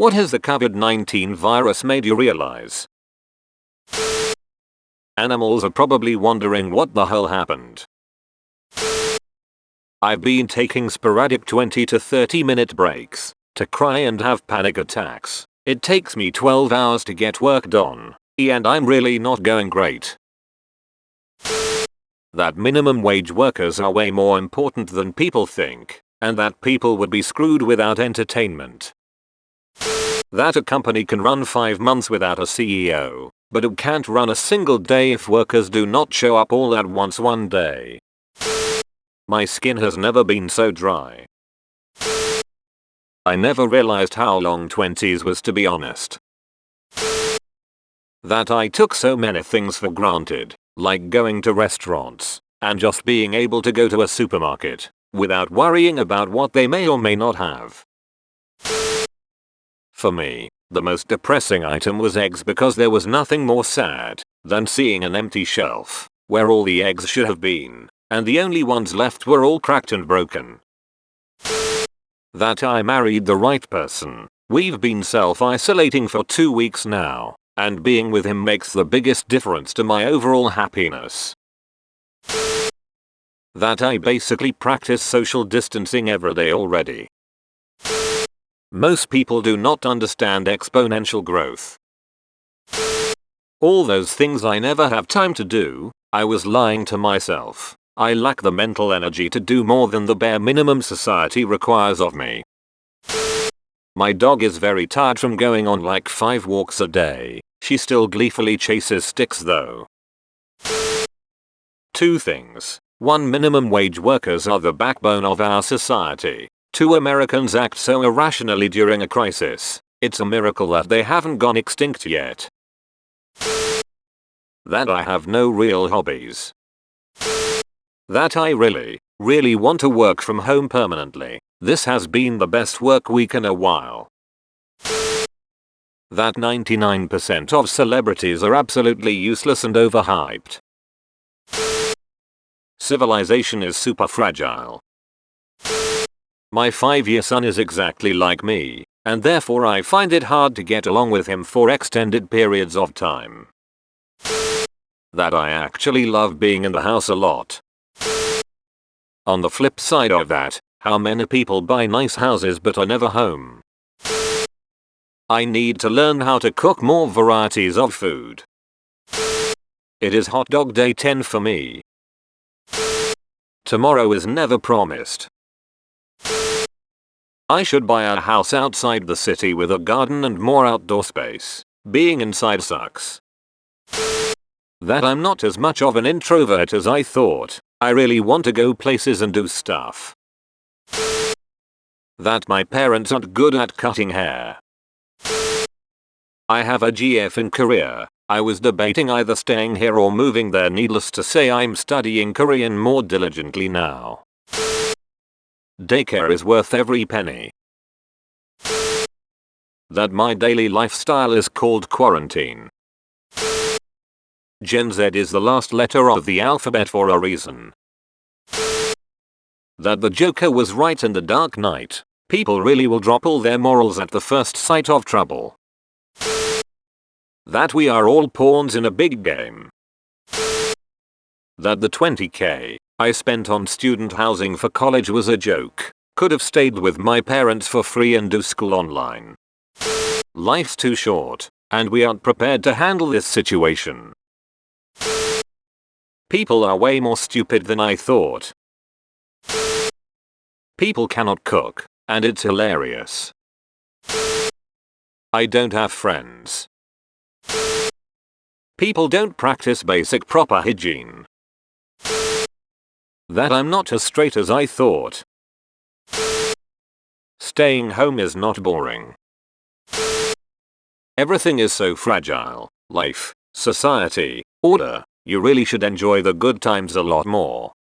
What has the COVID-19 virus made you realize? Animals are probably wondering what the hell happened. I've been taking sporadic 20 to 30 minute breaks to cry and have panic attacks. It takes me 12 hours to get work done, and I'm really not going great. That minimum wage workers are way more important than people think, and that people would be screwed without entertainment. That a company can run 5 months without a CEO, but it can't run a single day if workers do not show up all at once one day. My skin has never been so dry. I never realized how long 20s was, to be honest. That I took so many things for granted, like going to restaurants, and just being able to go to a supermarket, without worrying about what they may or may not have. For me, the most depressing item was eggs, because there was nothing more sad than seeing an empty shelf, where all the eggs should have been, and the only ones left were all cracked and broken. That I married the right person. We've been self-isolating for 2 weeks now, and being with him makes the biggest difference to my overall happiness. That I basically practice social distancing every day already. Most people do not understand exponential growth. All those things I never have time to do. I was lying to myself. I lack the mental energy to do more than the bare minimum society requires of me. My dog is very tired from going on like 5 walks a day. She still gleefully chases sticks though. 2 things. 1. Minimum wage workers are the backbone of our society. 2. Americans act so irrationally during a crisis. It's a miracle that they haven't gone extinct yet. That I have no real hobbies. That I really want to work from home permanently. This has been the best work week in a while. That 99% of celebrities are absolutely useless and overhyped. Civilization is super fragile. My 5-year son is exactly like me, and therefore I find it hard to get along with him for extended periods of time. That I actually love being in the house a lot. On the flip side of that, how many people buy nice houses but are never home? I need to learn how to cook more varieties of food. It is hot dog day 10 for me. Tomorrow is never promised. I should buy a house outside the city with a garden and more outdoor space. Being inside sucks. That I'm not as much of an introvert as I thought. I really want to go places and do stuff. That my parents aren't good at cutting hair. I have a GF in Korea. I was debating either staying here or moving there. Needless to say, I'm studying Korean more diligently now. Daycare is worth every penny. That my daily lifestyle is called quarantine. Gen Z is the last letter of the alphabet for a reason. That the Joker was right in The Dark Knight. People really will drop all their morals at the first sight of trouble. That we are all pawns in a big game. That the 20k I spent on student housing for college was a joke. Could have stayed with my parents for free and do school online. Life's too short, and we aren't prepared to handle this situation. People are way more stupid than I thought. People cannot cook, and it's hilarious. I don't have friends. People don't practice basic proper hygiene. That I'm not as straight as I thought. Staying home is not boring. Everything is so fragile. Life, society, order. You really should enjoy the good times a lot more.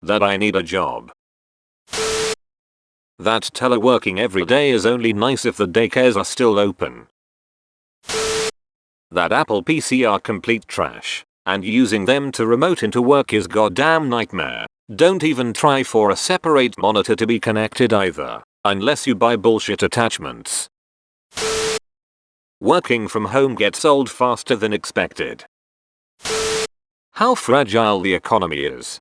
That I need a job. That teleworking every day is only nice if the daycares are still open. That Apple PC are complete trash, and using them to remote into work is goddamn nightmare. Don't even try for a separate monitor to be connected either. Unless you buy bullshit attachments. Working from home gets old faster than expected. How fragile the economy is.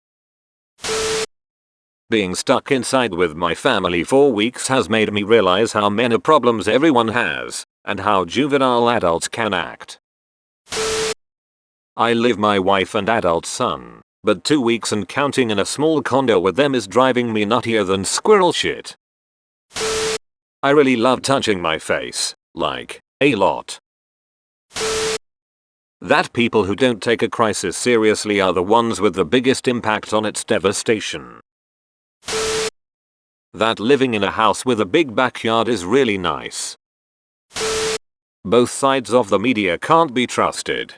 Being stuck inside with my family for weeks has made me realize how many problems everyone has, and how juvenile adults can act. I live my wife and adult son, but 2 weeks and counting in a small condo with them is driving me nuttier than squirrel shit. I really love touching my face, like, a lot. That people who don't take a crisis seriously are the ones with the biggest impact on its devastation. That living in a house with a big backyard is really nice. Both sides of the media can't be trusted.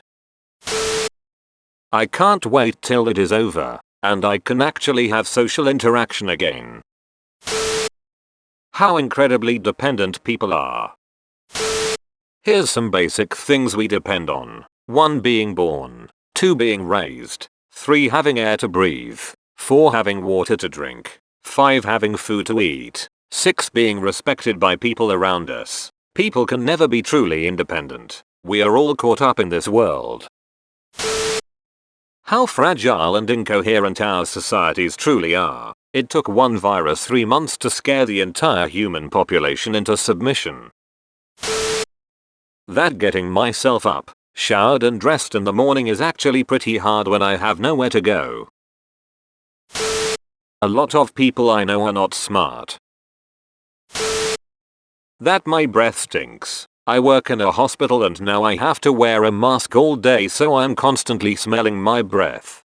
I can't wait till it is over, and I can actually have social interaction again. How incredibly dependent people are. Here's some basic things we depend on. 1. Being born. 2. Being raised. 3. Having air to breathe. 4. Having water to drink. 5. Having food to eat. 6. Being respected by people around us. People can never be truly independent. We are all caught up in this world. How fragile and incoherent our societies truly are. It took one virus 3 months to scare the entire human population into submission. That getting myself up, showered and dressed in the morning is actually pretty hard when I have nowhere to go. A lot of people I know are not smart. That my breath stinks. I work in a hospital and now I have to wear a mask all day, so I'm constantly smelling my breath.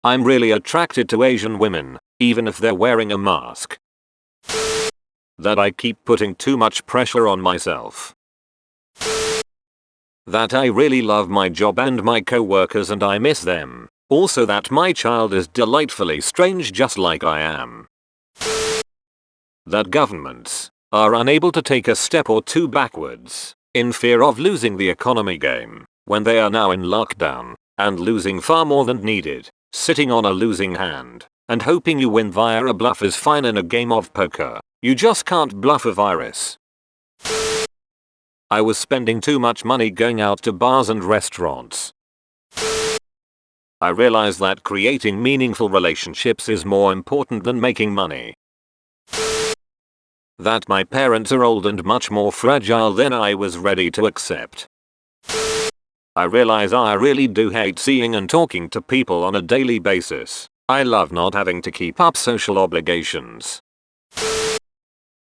I'm really attracted to Asian women, even if they're wearing a mask. That I keep putting too much pressure on myself. That I really love my job and my co-workers and I miss them. Also that my child is delightfully strange just like I am. That governments are unable to take a step or two backwards, in fear of losing the economy game, when they are now in lockdown, and losing far more than needed, sitting on a losing hand, and hoping you win via a bluff is fine in a game of poker. You just can't bluff a virus. I was spending too much money going out to bars and restaurants. I realized that creating meaningful relationships is more important than making money. That my parents are old and much more fragile than I was ready to accept. I realize I really do hate seeing and talking to people on a daily basis. I love not having to keep up social obligations.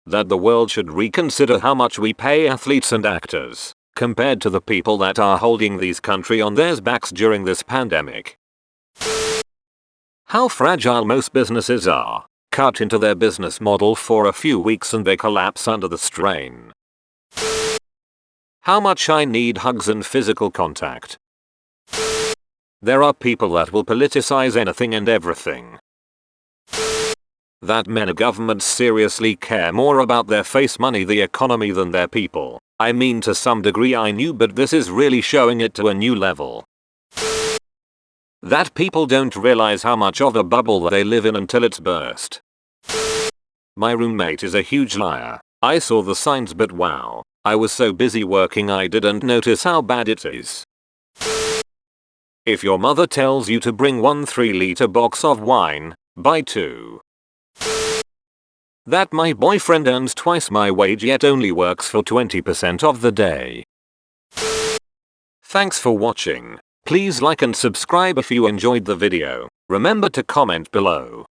That the world should reconsider how much we pay athletes and actors, compared to the people that are holding these country on their backs during this pandemic. How fragile most businesses are. Cut into their business model for a few weeks and they collapse under the strain. How much I need hugs and physical contact. There are people that will politicize anything and everything. That many governments seriously care more about their face money, the economy, than their people. I mean, to some degree I knew, but this is really showing it to a new level. That people don't realize how much of a bubble they live in until it's burst. My roommate is a huge liar. I saw the signs, but wow, I was so busy working I didn't notice how bad it is. If your mother tells you to bring 1 3-liter box of wine, buy 2. That my boyfriend earns twice my wage yet only works for 20% of the day. Thanks for watching. Please like and subscribe if you enjoyed the video. Remember to comment below.